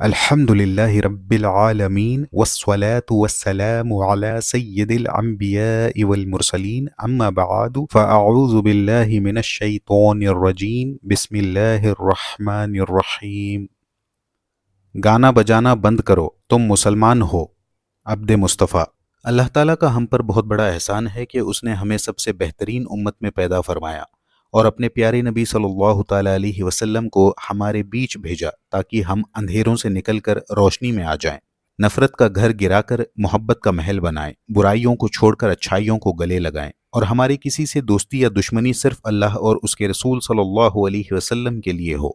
الحمد لله رب العالمين والصلاة والسلام على سيد الأنبياء والمرسلين أما بعد فأعوذ بالله من الشيطان الرجيم بسم الله الرحمن الرحيم گانا بجانا بند کرو تم مسلمان ہو. عبد مصطفیٰ. اللہ تعالیٰ کا ہم پر بہت بڑا احسان ہے کہ اس نے ہمیں سب سے بہترین امت میں پیدا فرمایا اور اپنے پیارے نبی صلی اللہ تعالیٰ علیہ وسلم کو ہمارے بیچ بھیجا تاکہ ہم اندھیروں سے نکل کر روشنی میں آ جائیں، نفرت کا گھر گرا کر محبت کا محل بنائیں، برائیوں کو چھوڑ کر اچھائیوں کو گلے لگائیں، اور ہماری کسی سے دوستی یا دشمنی صرف اللہ اور اس کے رسول صلی اللہ علیہ وسلم کے لیے ہو.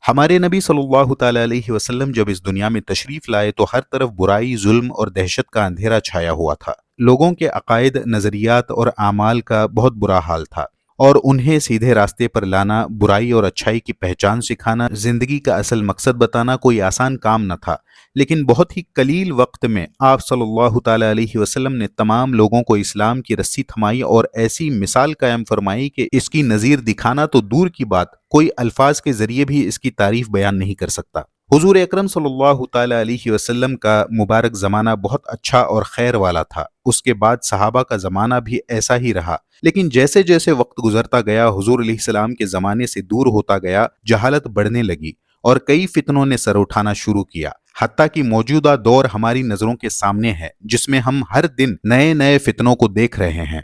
ہمارے نبی صلی اللہ تعالیٰ علیہ وسلم جب اس دنیا میں تشریف لائے تو ہر طرف برائی، ظلم اور دہشت کا اندھیرا چھایا ہوا تھا. لوگوں کے عقائد، نظریات اور اعمال کا بہت برا حال تھا، اور انہیں سیدھے راستے پر لانا، برائی اور اچھائی کی پہچان سکھانا، زندگی کا اصل مقصد بتانا کوئی آسان کام نہ تھا. لیکن بہت ہی قلیل وقت میں آپ صلی اللہ تعالیٰ علیہ وسلم نے تمام لوگوں کو اسلام کی رسی تھمائی اور ایسی مثال قائم فرمائی کہ اس کی نظیر دکھانا تو دور کی بات، کوئی الفاظ کے ذریعے بھی اس کی تعریف بیان نہیں کر سکتا. حضور اکرم صلی اللہ تعالیٰ علیہ وسلم کا مبارک زمانہ بہت اچھا اور خیر والا تھا. اس کے بعد صحابہ کا زمانہ بھی ایسا ہی رہا، لیکن جیسے جیسے وقت گزرتا گیا حضور علیہ السلام کے زمانے سے دور ہوتا گیا، جہالت بڑھنے لگی اور کئی فتنوں نے سر اٹھانا شروع کیا. حتیٰ کہ موجودہ دور ہماری نظروں کے سامنے ہے جس میں ہم ہر دن نئے نئے فتنوں کو دیکھ رہے ہیں.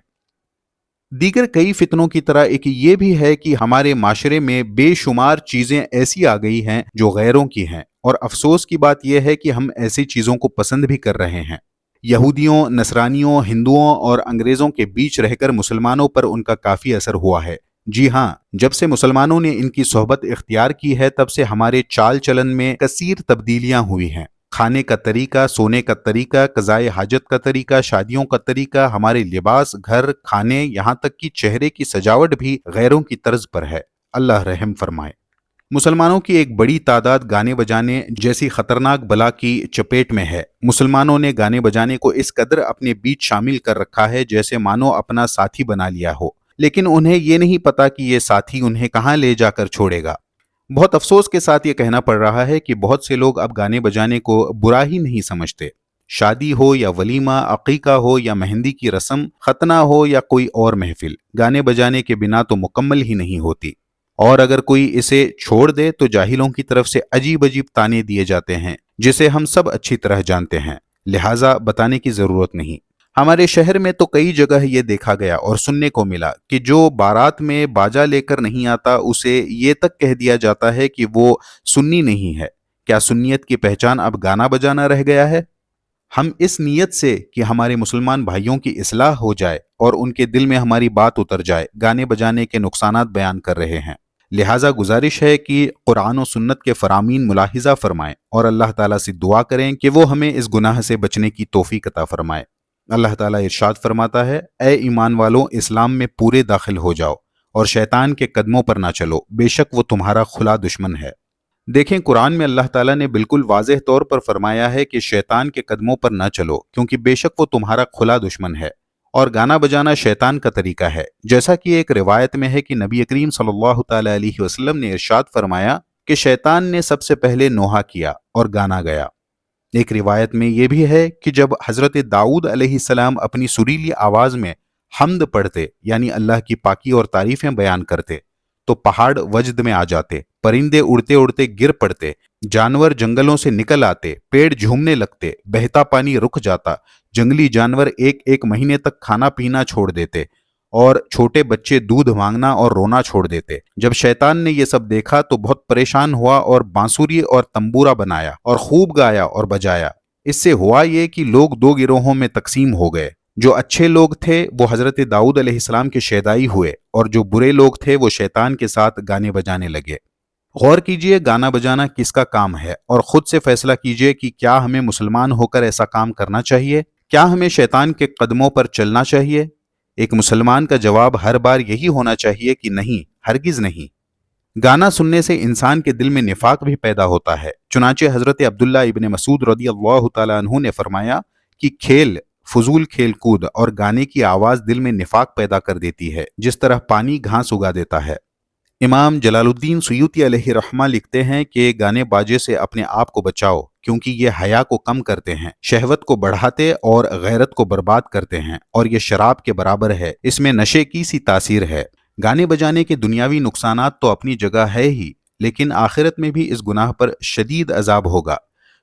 دیگر کئی فتنوں کی طرح ایک یہ بھی ہے کہ ہمارے معاشرے میں بے شمار چیزیں ایسی آ گئی ہیں جو غیروں کی ہیں، اور افسوس کی بات یہ ہے کہ ہم ایسی چیزوں کو پسند بھی کر رہے ہیں. یہودیوں، نصرانیوں، ہندوؤں اور انگریزوں کے بیچ رہ کر مسلمانوں پر ان کا کافی اثر ہوا ہے. جی ہاں، جب سے مسلمانوں نے ان کی صحبت اختیار کی ہے تب سے ہمارے چال چلن میں کثیر تبدیلیاں ہوئی ہیں. کھانے کا طریقہ، سونے کا طریقہ، قضائے حاجت کا طریقہ، شادیوں کا طریقہ، ہمارے لباس، گھر، کھانے، یہاں تک کہ چہرے کی سجاوٹ بھی غیروں کی طرز پر ہے. اللہ رحم فرمائے. مسلمانوں کی ایک بڑی تعداد گانے بجانے جیسی خطرناک بلا کی چپیٹ میں ہے. مسلمانوں نے گانے بجانے کو اس قدر اپنے بیچ شامل کر رکھا ہے جیسے مانو اپنا ساتھی بنا لیا ہو، لیکن انہیں یہ نہیں پتا کہ یہ ساتھی انہیں کہاں لے جا کر چھوڑے گا. بہت افسوس کے ساتھ یہ کہنا پڑ رہا ہے کہ بہت سے لوگ اب گانے بجانے کو برا ہی نہیں سمجھتے. شادی ہو یا ولیمہ، عقیقہ ہو یا مہندی کی رسم، ختنہ ہو یا کوئی اور محفل، گانے بجانے کے بنا تو مکمل ہی نہیں ہوتی. اور اگر کوئی اسے چھوڑ دے تو جاہلوں کی طرف سے عجیب عجیب طعنے دیے جاتے ہیں جسے ہم سب اچھی طرح جانتے ہیں، لہٰذا بتانے کی ضرورت نہیں. ہمارے شہر میں تو کئی جگہ یہ دیکھا گیا اور سننے کو ملا کہ جو بارات میں باجا لے کر نہیں آتا اسے یہ تک کہہ دیا جاتا ہے کہ وہ سنی نہیں ہے. کیا سنیت کی پہچان اب گانا بجانا رہ گیا ہے؟ ہم اس نیت سے کہ ہمارے مسلمان بھائیوں کی اصلاح ہو جائے اور ان کے دل میں ہماری بات اتر جائے گانے بجانے کے نقصانات بیان کر رہے ہیں. لہٰذا گزارش ہے کہ قرآن و سنت کے فرامین ملاحظہ فرمائیں اور اللہ تعالیٰ سے دعا کریں کہ وہ ہمیں اس گناہ سے بچنے کی توفیق عطا فرمائے. اللہ تعالیٰ ارشاد فرماتا ہے، اے ایمان والوں، اسلام میں پورے داخل ہو جاؤ اور شیطان کے قدموں پر نہ چلو، بے شک وہ تمہارا کھلا دشمن ہے. دیکھیں، قرآن میں اللہ تعالیٰ نے بالکل واضح طور پر فرمایا ہے کہ شیطان کے قدموں پر نہ چلو کیونکہ بے شک وہ تمہارا کھلا دشمن ہے. اور گانا بجانا شیطان کا طریقہ ہے، جیسا کہ ایک روایت میں ہے کہ نبی کریم صلی اللہ تعالیٰ علیہ وسلم نے ارشاد فرمایا کہ شیطان نے سب سے پہلے نوحہ کیا اور گانا گیا. ایک روایت میں یہ بھی ہے کہ جب حضرت داؤد علیہ السلام اپنی سریلی آواز میں حمد پڑھتے، یعنی اللہ کی پاکی اور تعریفیں بیان کرتے، تو پہاڑ وجد میں آ جاتے، پرندے اڑتے اڑتے گر پڑتے، جانور جنگلوں سے نکل آتے، پیڑ جھومنے لگتے، بہتا پانی رک جاتا، جنگلی جانور ایک ایک مہینے تک کھانا پینا چھوڑ دیتے، اور چھوٹے بچے دودھ مانگنا اور رونا چھوڑ دیتے. جب شیطان نے یہ سب دیکھا تو بہت پریشان ہوا اور بانسری اور تنبورا بنایا اور خوب گایا اور بجایا. اس سے ہوا یہ کہ لوگ دو گروہوں میں تقسیم ہو گئے. جو اچھے لوگ تھے وہ حضرت داؤد علیہ السلام کے شیدائی ہوئے، اور جو برے لوگ تھے وہ شیطان کے ساتھ گانے بجانے لگے. غور کیجئے گانا بجانا کس کا کام ہے اور خود سے فیصلہ کیجئے کہ کیا ہمیں مسلمان ہو کر ایسا کام کرنا چاہیے؟ کیا ہمیں شیطان کے قدموں پر چلنا چاہیے؟ ایک مسلمان کا جواب ہر بار یہی ہونا چاہیے کہ نہیں، ہرگز نہیں. گانا سننے سے انسان کے دل میں نفاق بھی پیدا ہوتا ہے. چنانچہ حضرت عبداللہ ابن مسعود رضی اللہ تعالیٰ عنہ نے فرمایا کہ کھیل، فضول کھیل کود اور گانے کی آواز دل میں نفاق پیدا کر دیتی ہے، جس طرح پانی گھاس اگا دیتا ہے. امام جلال الدین سیوطی علیہ رحمہ لکھتے ہیں کہ گانے باجے سے اپنے آپ کو بچاؤ، کیونکہ یہ حیا کو کم کرتے ہیں، شہوت کو بڑھاتے اور غیرت کو برباد کرتے ہیں، اور یہ شراب کے برابر ہے، اس میں نشے کی سی تاثیر ہے۔ گانے بجانے کے دنیاوی نقصانات تو اپنی جگہ ہے ہی، لیکن آخرت میں بھی اس گناہ پر شدید عذاب ہوگا۔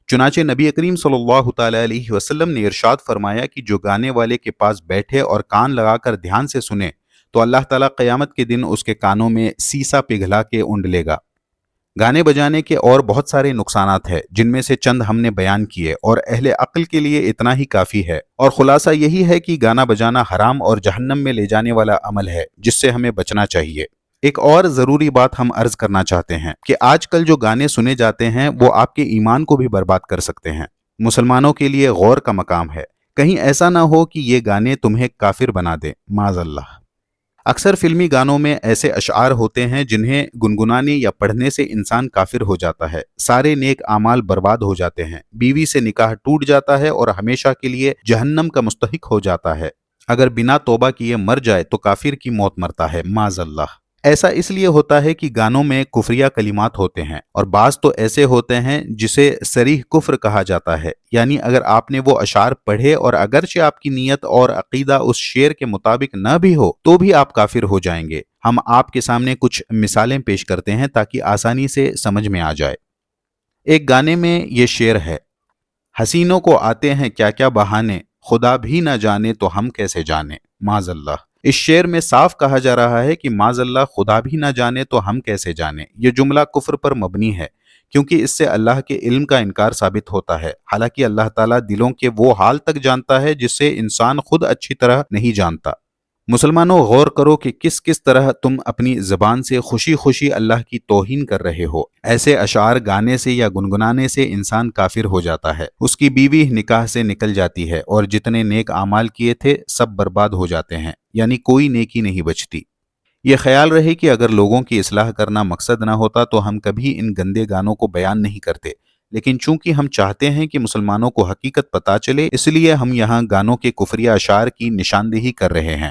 چنانچہ نبی کریم صلی اللہ تعالی علیہ وسلم نے ارشاد فرمایا کہ جو گانے والے کے پاس بیٹھے اور کان لگا کر دھیان سے سنے تو اللہ تعالیٰ قیامت کے دن اس کے کانوں میں سیسا پگھلا کے اونڈ لے گا۔ گانے بجانے کے اور بہت سارے نقصانات ہیں، جن میں سے چند ہم نے بیان کیے، اور اہل عقل کے لیے اتنا ہی کافی ہے، اور خلاصہ یہی ہے کہ گانا بجانا حرام اور جہنم میں لے جانے والا عمل ہے جس سے ہمیں بچنا چاہیے۔ ایک اور ضروری بات ہم عرض کرنا چاہتے ہیں کہ آج کل جو گانے سنے جاتے ہیں وہ آپ کے ایمان کو بھی برباد کر سکتے ہیں۔ مسلمانوں کے لیے غور کا مقام ہے، کہیں ایسا نہ ہو کہ یہ گانے تمہیں کافر بنا دیں، معاذ اللہ۔ اکثر فلمی گانوں میں ایسے اشعار ہوتے ہیں جنہیں گنگنانے یا پڑھنے سے انسان کافر ہو جاتا ہے، سارے نیک اعمال برباد ہو جاتے ہیں، بیوی سے نکاح ٹوٹ جاتا ہے اور ہمیشہ کے لیے جہنم کا مستحق ہو جاتا ہے۔ اگر بنا توبہ کیے مر جائے تو کافر کی موت مرتا ہے، معاذ اللہ۔ ایسا اس لیے ہوتا ہے کہ گانوں میں کفریہ کلمات ہوتے ہیں، اور بعض تو ایسے ہوتے ہیں جسے صریح کفر کہا جاتا ہے، یعنی اگر آپ نے وہ اشعار پڑھے اور اگرچہ آپ کی نیت اور عقیدہ اس شعر کے مطابق نہ بھی ہو تو بھی آپ کافر ہو جائیں گے۔ ہم آپ کے سامنے کچھ مثالیں پیش کرتے ہیں تاکہ آسانی سے سمجھ میں آ جائے۔ ایک گانے میں یہ شعر ہے: حسینوں کو آتے ہیں کیا کیا بہانے، خدا بھی نہ جانے تو ہم کیسے جانے، معاذ اللہ۔ اس شعر میں صاف کہا جا رہا ہے کہ معاذ اللہ خدا بھی نہ جانے تو ہم کیسے جانے۔ یہ جملہ کفر پر مبنی ہے، کیونکہ اس سے اللہ کے علم کا انکار ثابت ہوتا ہے، حالانکہ اللہ تعالیٰ دلوں کے وہ حال تک جانتا ہے جس سے انسان خود اچھی طرح نہیں جانتا۔ مسلمانوں، غور کرو کہ کس طرح تم اپنی زبان سے خوشی خوشی اللہ کی توہین کر رہے ہو۔ ایسے اشعار گانے سے یا گنگنانے سے انسان کافر ہو جاتا ہے، اس کی بیوی نکاح سے نکل جاتی ہے، اور جتنے نیک اعمال کیے تھے سب برباد ہو جاتے ہیں، یعنی کوئی نیکی نہیں بچتی۔ یہ خیال رہے کہ اگر لوگوں کی اصلاح کرنا مقصد نہ ہوتا تو ہم کبھی ان گندے گانوں کو بیان نہیں کرتے، لیکن چونکہ ہم چاہتے ہیں کہ مسلمانوں کو حقیقت پتہ چلے، اس لیے ہم یہاں گانوں کے کفریہ اشعار کی نشاندہی کر رہے ہیں۔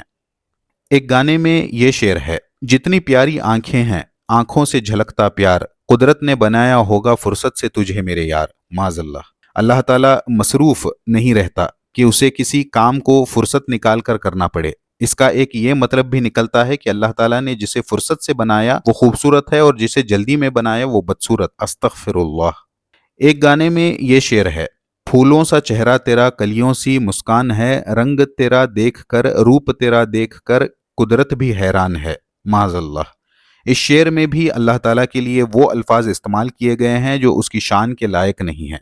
ایک گانے میں یہ شعر ہے: جتنی پیاری آنکھیں ہیں، آنکھوں سے جھلکتا پیار، قدرت نے بنایا ہوگا فرصت سے تجھے میرے یار، معاذ اللہ۔ اللہ تعالیٰ مصروف نہیں رہتا کہ اسے کسی کام کو فرصت نکال کر کرنا پڑے۔ اس کا ایک یہ مطلب بھی نکلتا ہے کہ اللہ تعالیٰ نے جسے فرصت سے بنایا وہ خوبصورت ہے، اور جسے جلدی میں بنایا وہ بدصورت، استغفر اللہ۔ ایک گانے میں یہ شعر ہے: پھولوں سا چہرہ تیرا، کلیوں سی مسکان ہے، رنگ تیرا دیکھ کر، روپ تیرا دیکھ کر قدرت بھی حیران ہے، معاذ اللہ۔ اس شعر میں بھی اللہ تعالیٰ کے لیے وہ الفاظ استعمال کیے گئے ہیں جو اس کی شان کے لائق نہیں ہیں۔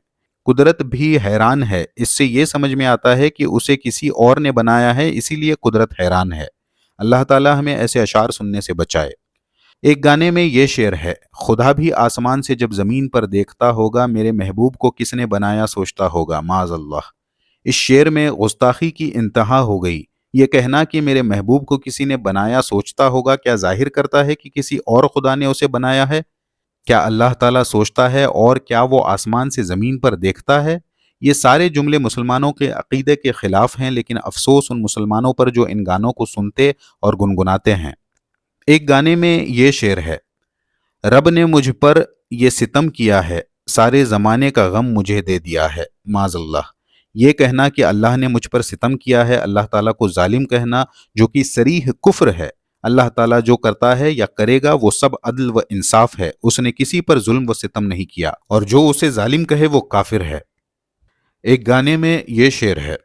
قدرت بھی حیران ہے، اس سے یہ سمجھ میں آتا ہے کہ اسے کسی اور نے بنایا ہے، اسی لیے قدرت حیران ہے۔ اللہ تعالیٰ ہمیں ایسے اشعار سننے سے بچائے۔ ایک گانے میں یہ شعر ہے: خدا بھی آسمان سے جب زمین پر دیکھتا ہوگا، میرے محبوب کو کس نے بنایا سوچتا ہوگا، معاذ اللہ۔ اس شعر میں گستاخی کی انتہا ہو گئی۔ یہ کہنا کہ میرے محبوب کو کسی نے بنایا سوچتا ہوگا کیا ظاہر کرتا ہے کہ کسی اور خدا نے اسے بنایا ہے؟ کیا اللہ تعالیٰ سوچتا ہے، اور کیا وہ آسمان سے زمین پر دیکھتا ہے؟ یہ سارے جملے مسلمانوں کے عقیدے کے خلاف ہیں، لیکن افسوس ان مسلمانوں پر جو ان گانوں کو سنتے اور گنگناتے ہیں۔ ایک گانے میں یہ شعر ہے: رب نے مجھ پر یہ ستم کیا ہے، سارے زمانے کا غم مجھے دے دیا ہے، معاذ اللہ۔ یہ کہنا کہ اللہ نے مجھ پر ستم کیا ہے، اللہ تعالیٰ کو ظالم کہنا، جو کہ صریح کفر ہے۔ اللہ تعالیٰ جو کرتا ہے یا کرے گا وہ سب عدل و انصاف ہے، اس نے کسی پر ظلم و ستم نہیں کیا، اور جو اسے ظالم کہے وہ کافر ہے۔ ایک گانے میں یہ شعر ہے: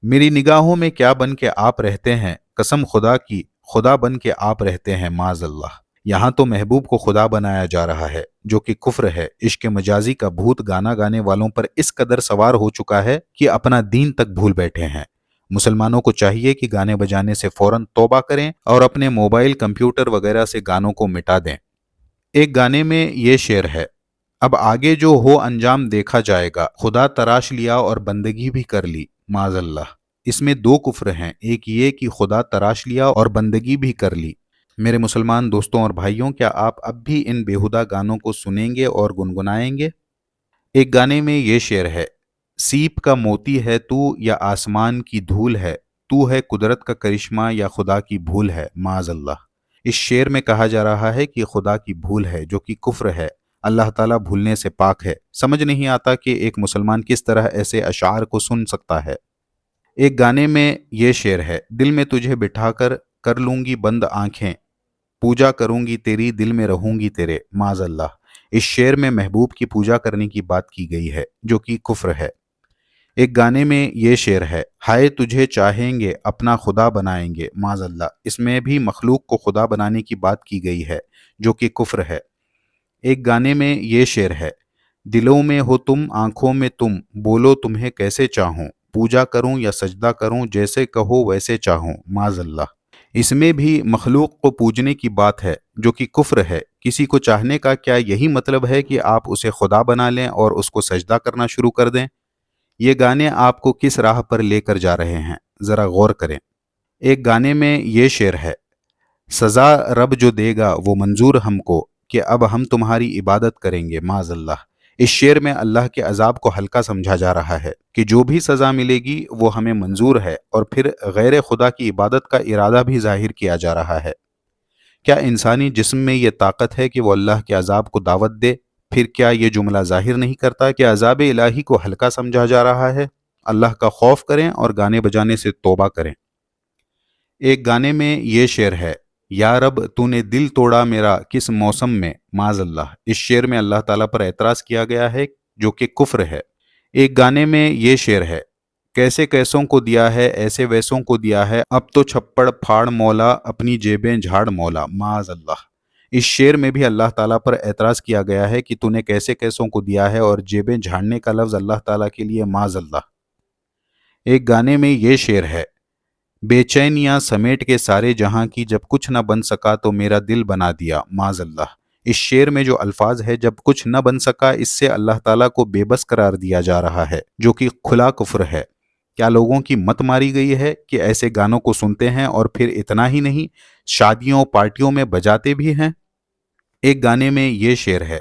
میری نگاہوں میں کیا بن کے آپ رہتے ہیں، قسم خدا کی خدا بن کے آپ رہتے ہیں، معاذ اللہ۔ یہاں تو محبوب کو خدا بنایا جا رہا ہے، جو کہ کفر ہے۔ عشق مجازی کا بھوت گانا گانے والوں پر اس قدر سوار ہو چکا ہے کہ اپنا دین تک بھول بیٹھے ہیں۔ مسلمانوں کو چاہیے کہ گانے بجانے سے فوراً توبہ کریں اور اپنے موبائل، کمپیوٹر وغیرہ سے گانوں کو مٹا دیں۔ ایک گانے میں یہ شعر ہے: اب آگے جو ہو انجام دیکھا جائے گا، خدا تراش لیا اور بندگی بھی کر لی، معاذ اللہ۔ اس میں دو کفر ہیں، ایک یہ کہ خدا تراش لیا اور بندگی بھی کر لی۔ میرے مسلمان دوستوں اور بھائیوں، کیا آپ اب بھی ان بیہودہ گانوں کو سنیں گے اور گنگنائیں گے؟ ایک گانے میں یہ شعر ہے: سیپ کا موتی ہے تو یا آسمان کی دھول ہے، تو ہے قدرت کا کرشمہ یا خدا کی بھول ہے، معاذ اللہ۔ اس شعر میں کہا جا رہا ہے کہ خدا کی بھول ہے جو کہ کفر ہے، اللہ تعالیٰ بھولنے سے پاک ہے۔ سمجھ نہیں آتا کہ ایک مسلمان کس طرح ایسے اشعار کو سن سکتا ہے۔ ایک گانے میں یہ شعر ہے، دل میں تجھے بٹھا کر لوں گی بند آنکھیں، پوجا کروں گی تیری دل میں رہوں گی تیرے، معاذ اللہ۔ اس شعر میں محبوب کی پوجا کرنے کی بات کی گئی ہے جو کہ کفر ہے۔ ایک گانے میں یہ شعر ہے، ہائے تجھے چاہیں گے اپنا خدا بنائیں گے، معاذ اللہ۔ اس میں بھی مخلوق کو خدا بنانے کی بات کی گئی ہے جو کہ کفر ہے۔ ایک گانے میں یہ شعر ہے، دلوں میں ہو تم آنکھوں میں تم، بولو تمہیں کیسے چاہوں، پوجا کروں یا سجدہ کروں، جیسے کہو ویسے چاہوں، معاذ اللہ۔ اس میں بھی مخلوق کو پوجنے کی بات ہے جو کہ کفر ہے۔ کسی کو چاہنے کا کیا یہی مطلب ہے کہ آپ اسے خدا بنا لیں اور اس کو سجدہ کرنا شروع کر دیں؟ یہ گانے آپ کو کس راہ پر لے کر جا رہے ہیں، ذرا غور کریں۔ ایک گانے میں یہ شعر ہے، سزا رب جو دے گا وہ منظور ہم کو، کہ اب ہم تمہاری عبادت کریں گے، معاذ اللہ۔ اس شعر میں اللہ کے عذاب کو ہلکا سمجھا جا رہا ہے کہ جو بھی سزا ملے گی وہ ہمیں منظور ہے، اور پھر غیر خدا کی عبادت کا ارادہ بھی ظاہر کیا جا رہا ہے۔ کیا انسانی جسم میں یہ طاقت ہے کہ وہ اللہ کے عذاب کو دعوت دے؟ پھر کیا یہ جملہ ظاہر نہیں کرتا کہ عذاب الہی کو ہلکا سمجھا جا رہا ہے؟ اللہ کا خوف کریں اور گانے بجانے سے توبہ کریں۔ ایک گانے میں یہ شعر ہے، یا رب تو نے دل توڑا میرا کس موسم میں، معاذ اللہ۔ اس شعر میں اللہ تعالیٰ پر اعتراض کیا گیا ہے جو کہ کفر ہے۔ ایک گانے میں یہ شعر ہے، کیسے کیسوں کو دیا ہے ایسے ویسوں کو دیا ہے، اب تو چھپڑ پھاڑ مولا اپنی جیبیں جھاڑ مولا، معاذ اللہ۔ اس شعر میں بھی اللہ تعالیٰ پر اعتراض کیا گیا ہے کہ تو نے کیسے کیسوں کو دیا ہے، اور جیبیں جھاڑنے کا لفظ اللہ تعالیٰ کے لیے، معاذ اللہ۔ ایک گانے میں یہ شعر ہے، بے چینیاں سمیٹ کے سارے جہاں کی، جب کچھ نہ بن سکا تو میرا دل بنا دیا، معاذ اللہ۔ اس شعر میں جو الفاظ ہے، جب کچھ نہ بن سکا، اس سے اللہ تعالیٰ کو بے بس قرار دیا جا رہا ہے جو کہ کھلا کفر ہے۔ کیا لوگوں کی مت ماری گئی ہے کہ ایسے گانوں کو سنتے ہیں اور پھر اتنا ہی نہیں، شادیوں پارٹیوں میں بجاتے بھی ہیں؟ ایک گانے میں یہ شعر ہے،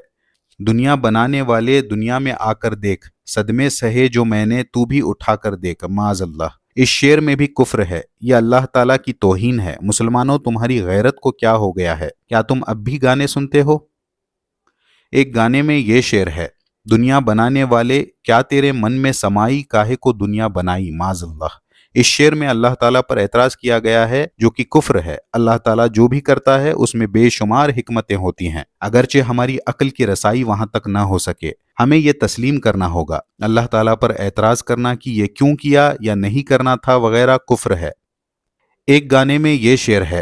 دنیا بنانے والے دنیا میں آ کر دیکھ، صدمے سہے جو میں نے تو بھی اٹھا کر دیکھ، معاذ اللہ۔ اس شعر میں بھی کفر ہے، یہ اللہ تعالیٰ کی توہین ہے۔ مسلمانوں، تمہاری غیرت کو کیا ہو گیا ہے؟ کیا تم اب بھی گانے سنتے ہو؟ ایک گانے میں یہ شعر ہے، دنیا بنانے والے کیا تیرے من میں سمائی، کاہے کو دنیا بنائی، معاذ اللہ۔ اس شعر میں اللہ تعالیٰ پر اعتراض کیا گیا ہے جو کہ کفر ہے۔ اللہ تعالیٰ جو بھی کرتا ہے اس میں بے شمار حکمتیں ہوتی ہیں، اگرچہ ہماری عقل کی رسائی وہاں تک نہ ہو سکے، ہمیں یہ تسلیم کرنا ہوگا۔ اللہ تعالیٰ پر اعتراض کرنا کہ یہ کیوں کیا یا نہیں کرنا تھا وغیرہ کفر ہے۔ ایک گانے میں یہ شعر ہے،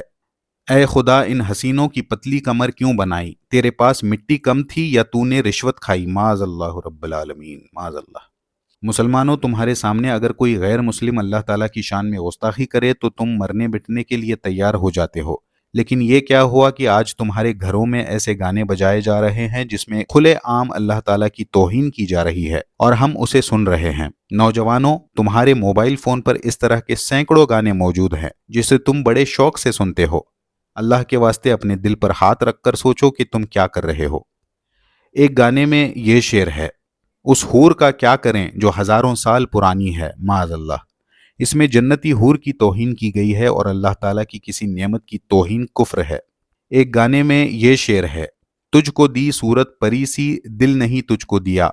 اے خدا ان حسینوں کی پتلی کمر کیوں بنائی، تیرے پاس مٹی کم تھی یا تو نے رشوت کھائی، معاذ اللہ رب العالمین، معاذ اللہ۔ مسلمانوں، تمہارے سامنے اگر کوئی غیر مسلم اللہ تعالیٰ کی شان میں گستاخی کرے تو تم مرنے بٹنے کے لیے تیار ہو جاتے ہو، لیکن یہ کیا ہوا کہ آج تمہارے گھروں میں ایسے گانے بجائے جا رہے ہیں جس میں کھلے عام اللہ تعالیٰ کی توہین کی جا رہی ہے، اور ہم اسے سن رہے ہیں۔ نوجوانوں، تمہارے موبائل فون پر اس طرح کے سینکڑوں گانے موجود ہیں جسے تم بڑے شوق سے سنتے ہو۔ اللہ کے واسطے اپنے دل پر ہاتھ رکھ کر سوچو کہ تم کیا کر رہے ہو۔ ایک گانے میں یہ شعر ہے، اس حور کا کیا کریں جو ہزاروں سال پرانی ہے، معاذ اللہ۔ اس میں جنتی حور کی توہین کی گئی ہے اور اللہ تعالیٰ کی کسی نعمت کی توہین کفر ہے۔ ایک گانے میں یہ شعر ہے، تجھ کو دی صورت پری سی، دل نہیں تجھ کو دیا،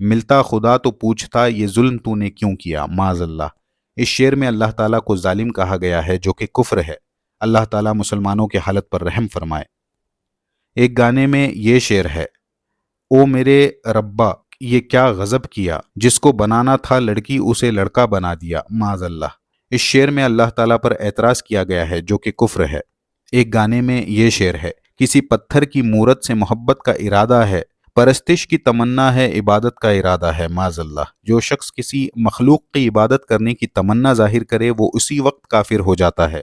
ملتا خدا تو پوچھتا یہ ظلم تو نے کیوں کیا، معاذ اللہ۔ اس شعر میں اللہ تعالیٰ کو ظالم کہا گیا ہے جو کہ کفر ہے۔ اللہ تعالیٰ مسلمانوں کے حالت پر رحم فرمائے۔ ایک گانے میں یہ شعر ہے، او میرے ربا یہ کیا غضب کیا، جس کو بنانا تھا لڑکی اسے لڑکا بنا دیا، معاذ اللہ۔ اس شعر میں اللہ تعالیٰ پر اعتراض کیا گیا ہے جو کہ کفر ہے۔ ایک گانے میں یہ شعر ہے، کسی پتھر کی مورت سے محبت کا ارادہ ہے، پرستش کی تمنا ہے عبادت کا ارادہ ہے، معاذ اللہ۔ جو شخص کسی مخلوق کی عبادت کرنے کی تمنا ظاہر کرے وہ اسی وقت کافر ہو جاتا ہے۔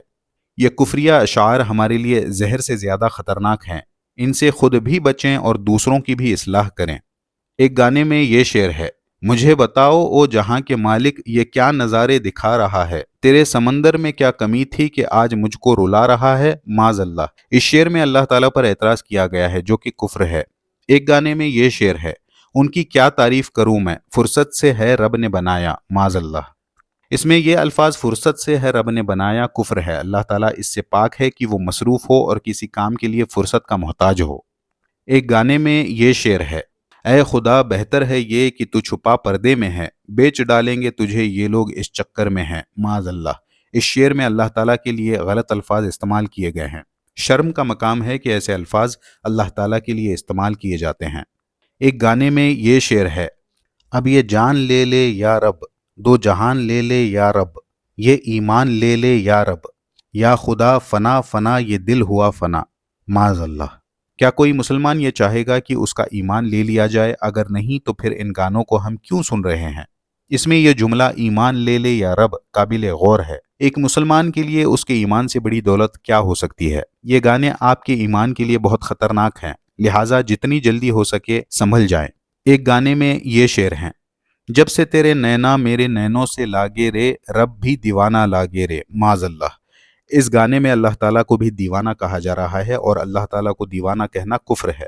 یہ کفریہ اشعار ہمارے لیے زہر سے زیادہ خطرناک ہیں، ان سے خود بھی بچیں اور دوسروں کی بھی اصلاح کریں۔ ایک گانے میں یہ شعر ہے، مجھے بتاؤ او جہاں کے مالک یہ کیا نظارے دکھا رہا ہے، تیرے سمندر میں کیا کمی تھی کہ آج مجھ کو رلا رہا ہے، معاذ اللہ۔ اس شعر میں اللہ تعالیٰ پر اعتراض کیا گیا ہے جو کہ کفر ہے۔ ایک گانے میں یہ شعر ہے، ان کی کیا تعریف کروں میں، فرصت سے ہے رب نے بنایا، معاذ اللہ۔ اس میں یہ الفاظ فرصت سے ہے رب نے بنایا کفر ہے، اللہ تعالیٰ اس سے پاک ہے کہ وہ مصروف ہو اور کسی کام کے لیے فرصت کا محتاج ہو۔ ایک گانے میں یہ شعر ہے، اے خدا بہتر ہے یہ کہ تو چھپا پردے میں ہے، بیچ ڈالیں گے تجھے یہ لوگ اس چکر میں ہیں، معاذ اللہ۔ اس شعر میں اللہ تعالیٰ کے لیے غلط الفاظ استعمال کیے گئے ہیں۔ شرم کا مقام ہے کہ ایسے الفاظ اللہ تعالیٰ کے لیے استعمال کیے جاتے ہیں۔ ایک گانے میں یہ شعر ہے، اب یہ جان لے لے یا رب، دو جہان لے لے یا رب، یہ ایمان لے لے یا رب، یا خدا فنا فنا یہ دل ہوا فنا، معاذ اللہ۔ کیا کوئی مسلمان یہ چاہے گا کہ اس کا ایمان لے لیا جائے؟ اگر نہیں تو پھر ان گانوں کو ہم کیوں سن رہے ہیں؟ اس میں یہ جملہ ایمان لے لے یا رب قابل غور ہے۔ ایک مسلمان کے لیے اس کے ایمان سے بڑی دولت کیا ہو سکتی ہے؟ یہ گانے آپ کے ایمان کے لیے بہت خطرناک ہیں، لہٰذا جتنی جلدی ہو سکے سنبھل جائیں۔ ایک گانے میں یہ شعر ہیں، جب سے تیرے نینا میرے نینوں سے لاگے رے، رب بھی دیوانہ لاگے رے، معاذ اللہ۔ اس گانے میں اللہ تعالیٰ کو بھی دیوانہ کہا جا رہا ہے اور اللہ تعالیٰ کو دیوانہ کہنا کفر ہے۔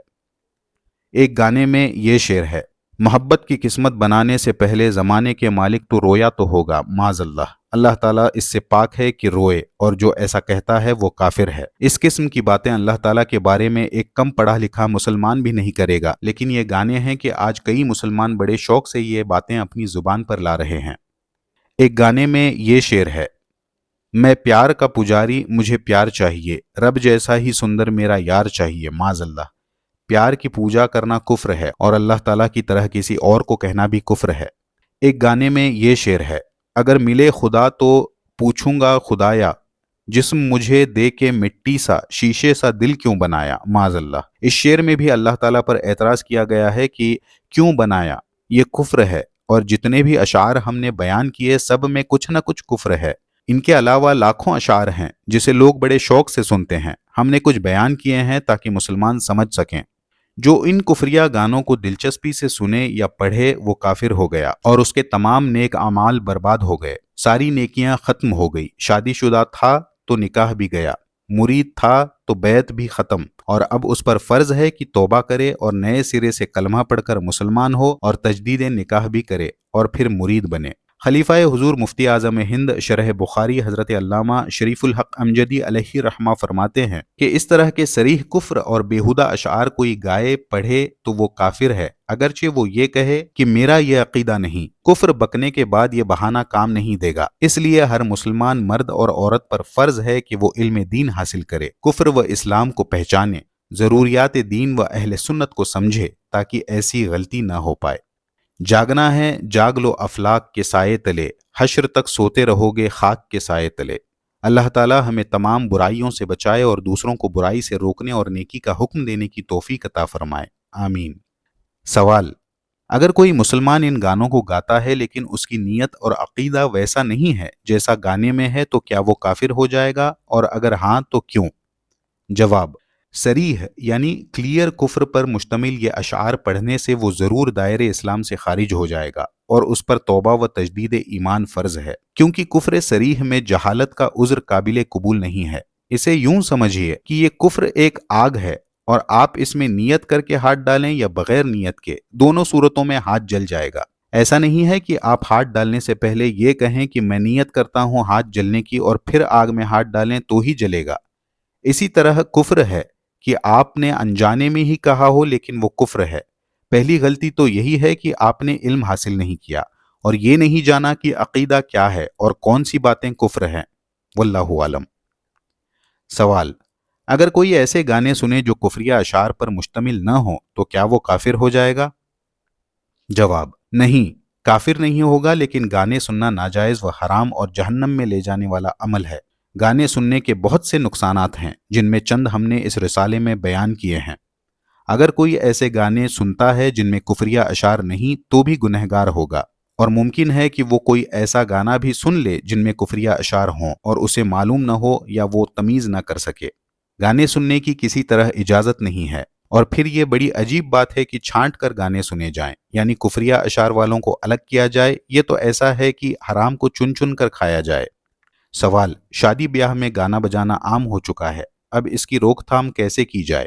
ایک گانے میں یہ شعر ہے، محبت کی قسمت بنانے سے پہلے زمانے کے مالک تو رویا تو ہوگا، معاذ اللہ۔ اللہ تعالیٰ اس سے پاک ہے کہ روئے، اور جو ایسا کہتا ہے وہ کافر ہے۔ اس قسم کی باتیں اللہ تعالیٰ کے بارے میں ایک کم پڑھا لکھا مسلمان بھی نہیں کرے گا، لیکن یہ گانے ہیں کہ آج کئی مسلمان بڑے شوق سے یہ باتیں اپنی زبان پر لا رہے ہیں۔ ایک گانے میں یہ شعر ہے، میں پیار کا پجاری مجھے پیار چاہیے، رب جیسا ہی سندر میرا یار چاہیے، معاذ اللہ۔ پیار کی پوجا کرنا کفر ہے اور اللہ تعالیٰ کی طرح کسی اور کو کہنا بھی کفر ہے۔ ایک گانے میں یہ شعر ہے، اگر ملے خدا تو پوچھوں گا خدایا، جسم مجھے دے کے مٹی سا شیشے سا دل کیوں بنایا، معاذ اللہ۔ اس شعر میں بھی اللہ تعالیٰ پر اعتراض کیا گیا ہے کہ کیوں بنایا، یہ کفر ہے، اور جتنے بھی اشعار ہم نے بیان کیے سب میں کچھ نہ کچھ کفر ہے۔ ان کے علاوہ لاکھوں اشعار ہیں جسے لوگ بڑے شوق سے سنتے ہیں، ہم نے کچھ بیان کیے ہیں تاکہ مسلمان سمجھ سکیں۔ جو ان کفریہ گانوں کو دلچسپی سے سنے یا پڑھے وہ کافر ہو گیا اور اس کے تمام نیک اعمال برباد ہو گئے، ساری نیکیاں ختم ہو گئی۔ شادی شدہ تھا تو نکاح بھی گیا، مرید تھا تو بیعت بھی ختم، اور اب اس پر فرض ہے کہ توبہ کرے اور نئے سرے سے کلمہ پڑھ کر مسلمان ہو اور تجدید نکاح بھی کرے اور پھر مرید بنے۔ خلیفہ حضور مفتی اعظم ہند شرح بخاری حضرت علامہ شریف الحق امجدی علیہ رحمہ فرماتے ہیں کہ اس طرح کے صریح کفر اور بیہودہ اشعار کوئی گائے پڑھے تو وہ کافر ہے، اگرچہ وہ یہ کہے کہ میرا یہ عقیدہ نہیں۔ کفر بکنے کے بعد یہ بہانہ کام نہیں دے گا، اس لیے ہر مسلمان مرد اور عورت پر فرض ہے کہ وہ علم دین حاصل کرے، کفر و اسلام کو پہچانے، ضروریات دین و اہل سنت کو سمجھے تاکہ ایسی غلطی نہ ہو پائے۔ جاگنا ہے جاگ لو افلاک کے سائے تلے، حشر تک سوتے رہو گے خاک کے سائے تلے۔ اللہ تعالی ہمیں تمام برائیوں سے بچائے اور دوسروں کو برائی سے روکنے اور نیکی کا حکم دینے کی توفیق عطا فرمائے، آمین۔ سوال، اگر کوئی مسلمان ان گانوں کو گاتا ہے لیکن اس کی نیت اور عقیدہ ویسا نہیں ہے جیسا گانے میں ہے تو کیا وہ کافر ہو جائے گا، اور اگر ہاں تو کیوں؟ جواب، صریح یعنی کلیئر کفر پر مشتمل یہ اشعار پڑھنے سے وہ ضرور دائرے اسلام سے خارج ہو جائے گا اور اس پر توبہ و تجدید ایمان فرض ہے، کیونکہ کفر صریح میں جہالت کا عذر قابل قبول نہیں ہے۔ اسے یوں سمجھیے کہ یہ کفر ایک آگ ہے اور آپ اس میں نیت کر کے ہاتھ ڈالیں یا بغیر نیت کے، دونوں صورتوں میں ہاتھ جل جائے گا۔ ایسا نہیں ہے کہ آپ ہاتھ ڈالنے سے پہلے یہ کہیں کہ میں نیت کرتا ہوں ہاتھ جلنے کی اور پھر آگ میں ہاتھ ڈالیں تو ہی جلے گا۔ اسی طرح کفر ہے کہ آپ نے انجانے میں ہی کہا ہو لیکن وہ کفر ہے۔ پہلی غلطی تو یہی ہے کہ آپ نے علم حاصل نہیں کیا اور یہ نہیں جانا کہ عقیدہ کیا ہے اور کون سی باتیں کفر ہیں، واللہ عالم۔ سوال، اگر کوئی ایسے گانے سنے جو کفریہ اشعار پر مشتمل نہ ہوں تو کیا وہ کافر ہو جائے گا؟ جواب، نہیں، کافر نہیں ہوگا، لیکن گانے سننا ناجائز و حرام اور جہنم میں لے جانے والا عمل ہے۔ گانے سننے کے بہت سے نقصانات ہیں جن میں چند ہم نے اس رسالے میں بیان کیے ہیں۔ اگر کوئی ایسے گانے سنتا ہے جن میں کفریہ اشعار نہیں تو بھی گنہگار ہوگا، اور ممکن ہے کہ وہ کوئی ایسا گانا بھی سن لے جن میں کفریہ اشعار ہوں اور اسے معلوم نہ ہو یا وہ تمیز نہ کر سکے۔ گانے سننے کی کسی طرح اجازت نہیں ہے، اور پھر یہ بڑی عجیب بات ہے کہ چھانٹ کر گانے سنے جائیں، یعنی کفریہ اشعار والوں کو الگ کیا جائے، یہ تو ایسا ہے کہ حرام کو چن چن کر کھایا جائے۔ سوال، شادی بیاہ میں گانا بجانا عام ہو چکا ہے، اب اس کی روک تھام کیسے کی جائے؟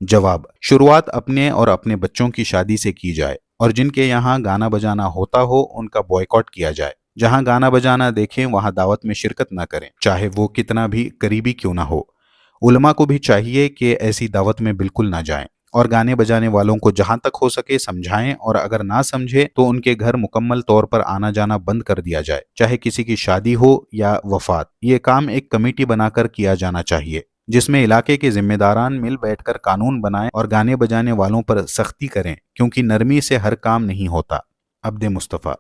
جواب، شروعات اپنے اور اپنے بچوں کی شادی سے کی جائے، اور جن کے یہاں گانا بجانا ہوتا ہو ان کا بوائیکاٹ کیا جائے۔ جہاں گانا بجانا دیکھیں وہاں دعوت میں شرکت نہ کریں، چاہے وہ کتنا بھی قریبی کیوں نہ ہو۔ علماء کو بھی چاہیے کہ ایسی دعوت میں بالکل نہ جائیں، اور گانے بجانے والوں کو جہاں تک ہو سکے سمجھائیں، اور اگر نہ سمجھے تو ان کے گھر مکمل طور پر آنا جانا بند کر دیا جائے، چاہے کسی کی شادی ہو یا وفات۔ یہ کام ایک کمیٹی بنا کر کیا جانا چاہیے، جس میں علاقے کے ذمہ داران مل بیٹھ کر قانون بنائیں اور گانے بجانے والوں پر سختی کریں، کیونکہ نرمی سے ہر کام نہیں ہوتا۔ عبد مصطفیٰ۔